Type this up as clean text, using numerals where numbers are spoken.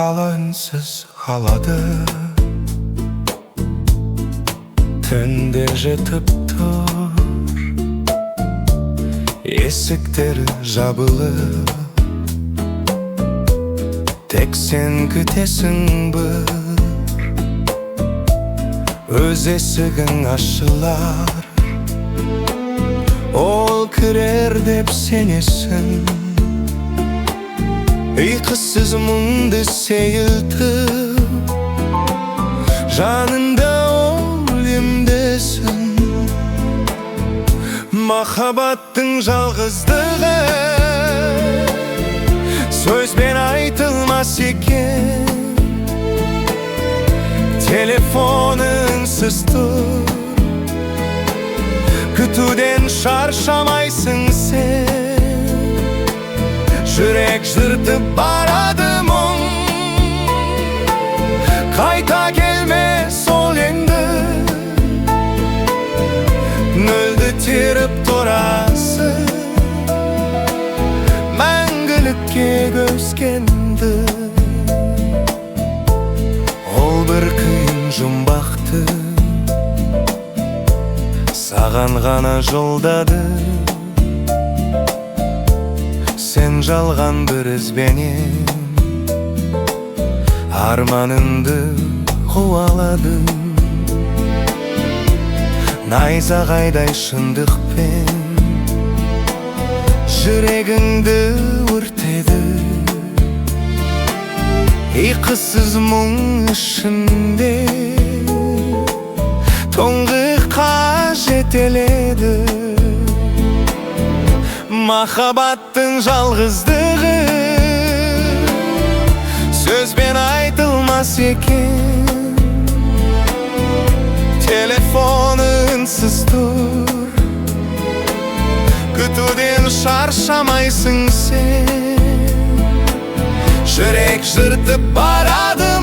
қала үнсіз қалады. Түнде жетіп тұр, есіктері жабылып, тек сен күтесің бір. Өз есігің ашылар, ол кірер деп сенесің. Ұйқысыз мұңды сейілтіп, жанында ол емдесін. Махаббаттың жалғыздығы сөзбен айтылмас екен. Телефоныңсыз тұр, күтуден шаршамайсың сен. Жүрек жыртып барады мұң, қайта келмес ол енді. Нөлді теріп тұрасың, мәңгілікке көскенді. Ол бір қиын жұмбақты саған ғана жолдады. Сен жалған бір ізбенен арманымды қуаладың. Найзағайдай шындықпен жүрегіңді өртеді. Ұйқысыз мұң ішінде тұңғиыққа жетеледі. Махаббаттың жалғыздығы сөзбен айтылмас екен. Телефоныңсыз тұр, күтуден шаршамайсың сен. Жүрек жыртып барады